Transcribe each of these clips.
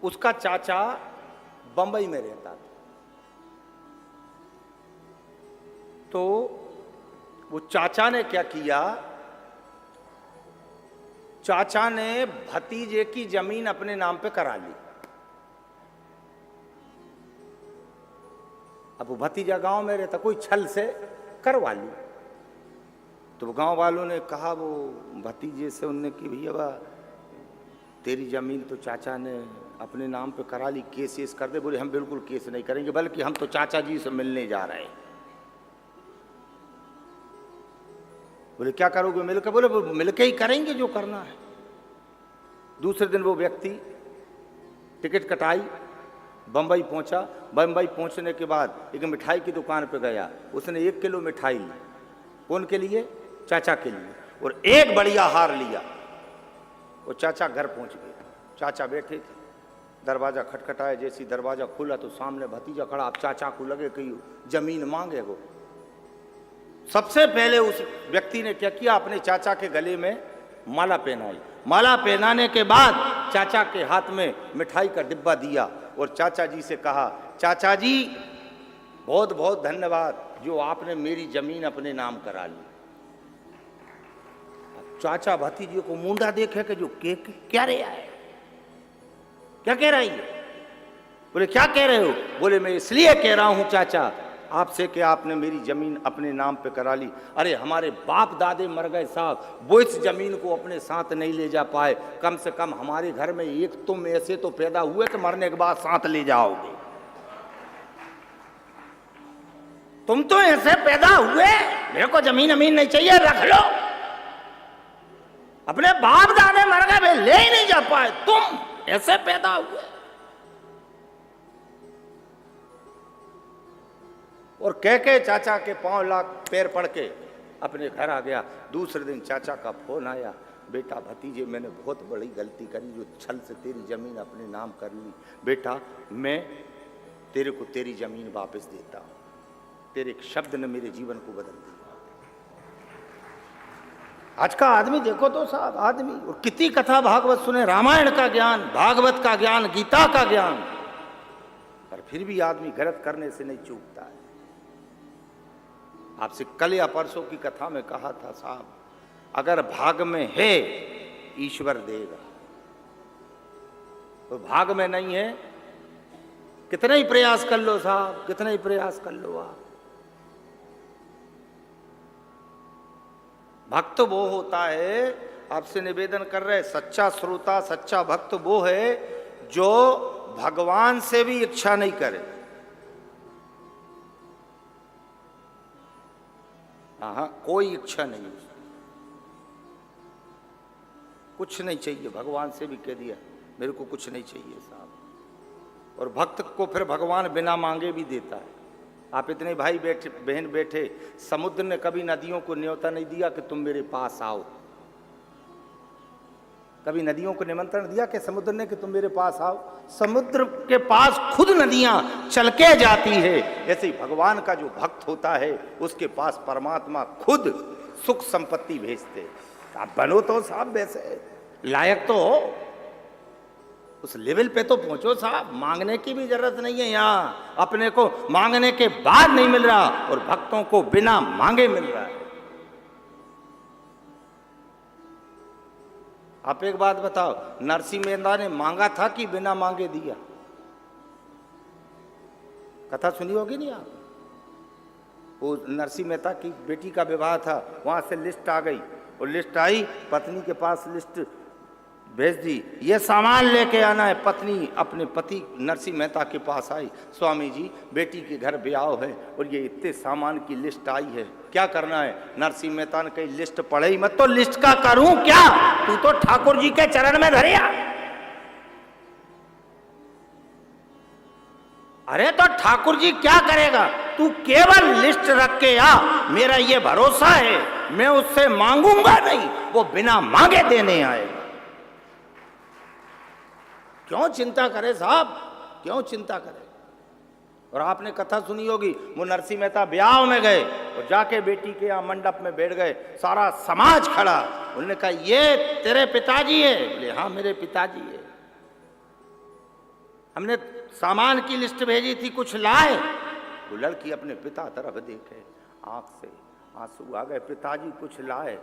उसका चाचा बंबई में रहता था। तो वो चाचा ने क्या किया, चाचा ने भतीजे की जमीन अपने नाम पे करा ली। अब वो भतीजा गांव में रहता, कोई छल से करवा ली। तो गांव वालों ने कहा वो भतीजे से, उनने कि भैया तेरी जमीन तो चाचा ने अपने नाम पे करा ली, केस कर दे। बोले हम बिल्कुल केस नहीं करेंगे, बल्कि हम तो चाचा जी से मिलने जा रहे हैं। बोले क्या करोगे मिलकर? बोले मिलके ही करेंगे जो करना है। दूसरे दिन वो व्यक्ति टिकट कटाई, बंबई पहुंचा। बंबई पहुंचने के बाद एक मिठाई की दुकान पे गया, उसने 1 किलो मिठाई ली। कौन के लिए? चाचा के लिए। और एक बढ़िया हार लिया। वो चाचा घर पहुंच गए। चाचा बैठे थे, दरवाजा खटखटाया। जैसी दरवाजा खुला तो सामने भतीजा खड़ा। अब चाचा को लगे कि जमीन मांगे वो। सबसे पहले उस व्यक्ति ने क्या किया, अपने चाचा के गले में माला पहनाई। माला पहनाने के बाद चाचा के हाथ में मिठाई का डिब्बा दिया और चाचा जी से कहा, चाचा जी बहुत बहुत धन्यवाद जो आपने मेरी जमीन अपने नाम करा ली। चाचा भतीजे को मुंडा देखे कि जो क्या रहा है, क्या कह रही है? बोले क्या कह रहे हो? बोले मैं इसलिए कह रहा हूं चाचा आपसे कि आपने मेरी जमीन अपने नाम पे करा ली। अरे हमारे बाप दादे मर गए साहब, वो इस जमीन को अपने साथ नहीं ले जा पाए। कम से कम हमारे घर में एक तुम ऐसे तो पैदा हुए कि मरने के बाद साथ ले जाओगे। तुम तो ऐसे पैदा हुए, मेरे को जमीन अमीन नहीं चाहिए, रख लो। अपने बाप दादे मर गए, वे ले ही नहीं जा पाए, तुम ऐसे पैदा हुए। और कह चाचा के 5 लाख पैर पड़ के अपने घर आ गया। दूसरे दिन चाचा का फोन आया, बेटा भतीजे मैंने बहुत बड़ी गलती करी जो छल से तेरी जमीन अपने नाम कर ली। बेटा मैं तेरे को तेरी जमीन वापस देता हूं। तेरे एक शब्द ने मेरे जीवन को बदल दिया। आज का आदमी देखो तो साहब, आदमी और कितनी कथा भागवत सुने, रामायण का ज्ञान, भागवत का ज्ञान, गीता का ज्ञान, पर फिर भी आदमी गलत करने से नहीं चूकता है। आपसे कल या परसों की कथा में कहा था साहब, अगर भाग में है ईश्वर देगा, तो भाग में नहीं है कितना ही प्रयास कर लो साहब, कितना ही प्रयास कर लो आप। भक्त वो होता है, आपसे निवेदन कर रहे, सच्चा श्रोता सच्चा भक्त वो है जो भगवान से भी इच्छा नहीं करे। हाँ, कोई इच्छा नहीं, कुछ नहीं चाहिए। भगवान से भी कह दिया मेरे को कुछ नहीं चाहिए साहब। और भक्त को फिर भगवान बिना मांगे भी देता है। आप इतने भाई बैठे बहन बैठे, समुद्र ने कभी नदियों को न्योता नहीं दिया कि तुम मेरे पास आओ। कभी नदियों को निमंत्रण दिया कि समुद्र ने कि तुम मेरे पास आओ? समुद्र के पास खुद नदियां चल के जाती है। ऐसे ही भगवान का जो भक्त होता है उसके पास परमात्मा खुद सुख संपत्ति भेजते। आप बनो तो साहब वैसे लायक तो हो, उस लेवल पे तो पहुंचो साहब। मांगने की भी जरूरत नहीं है, यहाँ अपने को मांगने के बाद नहीं मिल रहा और भक्तों को बिना मांगे मिल रहा है। आप एक बात बताओ, नरसिंह मेहता ने मांगा था कि बिना मांगे दिया? कथा सुनी होगी नहीं आप? वो नरसिंह मेहता की बेटी का विवाह था, वहां से लिस्ट आ गई और लिस्ट आई, पत्नी के पास लिस्ट भेज दी, ये सामान लेके आना है। पत्नी अपने पति नरसिंह मेहता के पास आई, स्वामी जी बेटी के घर ब्याह है और ये इतने सामान की लिस्ट आई है, क्या करना है? नरसिंह मेहता ने कही लिस्ट पढ़े ही मत, तो लिस्ट का करूं क्या? तू तो ठाकुर जी के चरण में धरिया। अरे तो ठाकुर जी क्या करेगा? तू केवल लिस्ट रख के आ, मेरा ये भरोसा है मैं उससे मांगूंगा नहीं, वो बिना मांगे देने आएगा। क्यों चिंता करे साहब, क्यों चिंता करे? और आपने कथा सुनी होगी, वो नरसिंह मेहता ब्याह में गए और जाके बेटी के यहाँ मंडप में बैठ गए, सारा समाज खड़ा। उन्होंने कहा ये तेरे पिताजी है? बोले हाँ मेरे पिताजी है। हमने सामान की लिस्ट भेजी थी, कुछ लाए? वो लड़की अपने पिता तरफ देखे, आंख से आंसू आ गए। पिताजी कुछ लाए?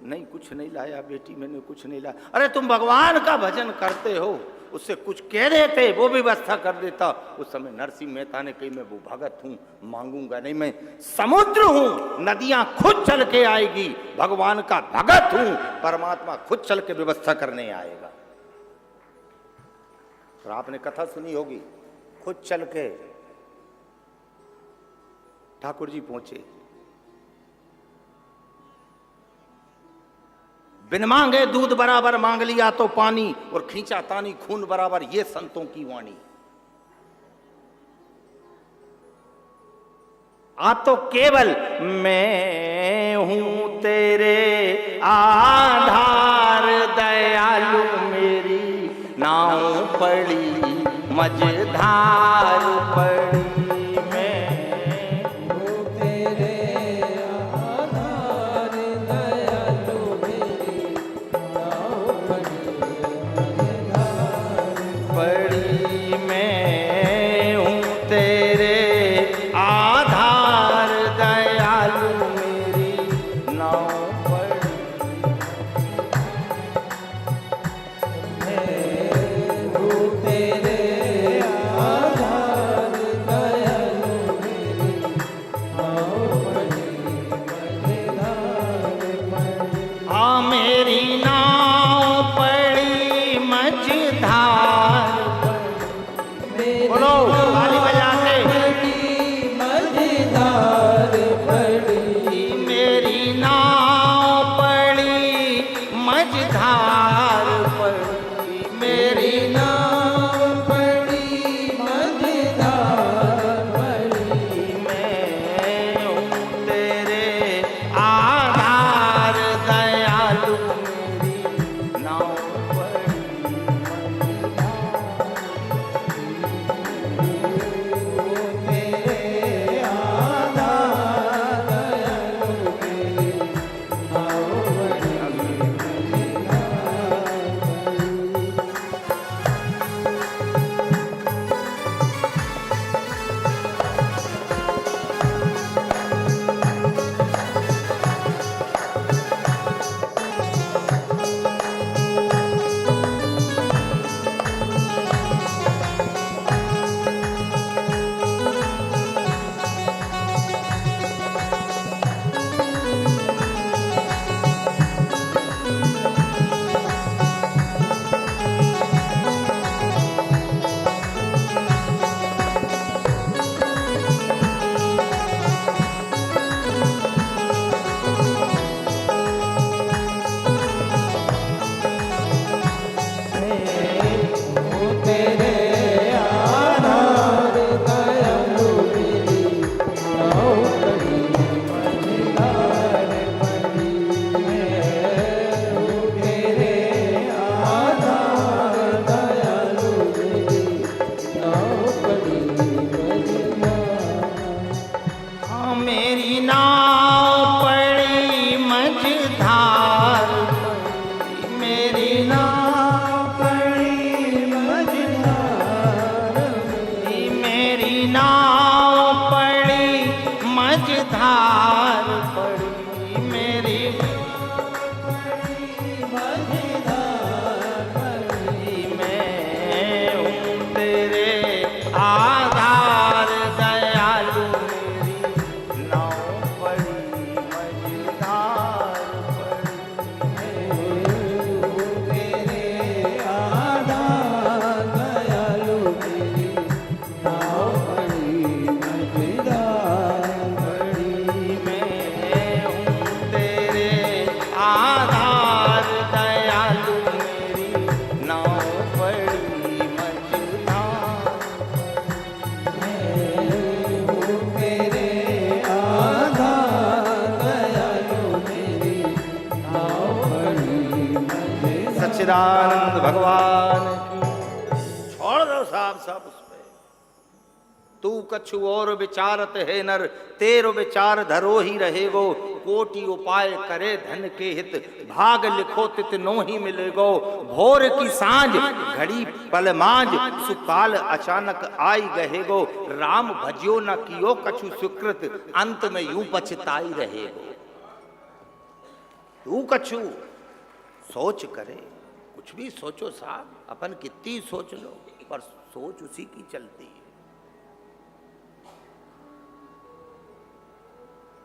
नहीं, कुछ नहीं लाया बेटी, मैंने कुछ नहीं लाया। अरे तुम भगवान का भजन करते हो, उससे कुछ कह देते, वो भी व्यवस्था कर देता। उस समय नरसिंह मेहता ने कही, मैं वो भगत हूं, मांगूंगा नहीं, मैं समुद्र हूं, नदियां खुद चल के आएगी, भगवान का भगत हूं, परमात्मा खुद चल के व्यवस्था करने आएगा। और आपने कथा सुनी होगी, खुद चल के ठाकुर जी पहुंचे, बिन मांगे दूध बराबर मांग लिया तो पानी, और खींचा तानी खून बराबर, ये संतों की वाणी। आप तो केवल मैं हूं तेरे आधार, दयालु मेरी नाव पड़ी मझधार पड़ी। सच्चिदानंद भगवान की। छोड़ दो साहब सब उस पे, तू कछु और विचारत है नर, तेरो विचार धरो ही रहेगो। कोटि उपाय करे धन के हित, भाग लिखो तित नो ही मिलेगो। भोर की सांझ घड़ी पल मांझ, सुकाल अचानक आई गहेगो। राम भजियो न कियो कछु सुकृत, अंत में यूं पछताई रहेगो। तू कछु सोच करे, कुछ भी सोचो साहब, अपन कितनी सोच लो पर सोच उसी की चलती है।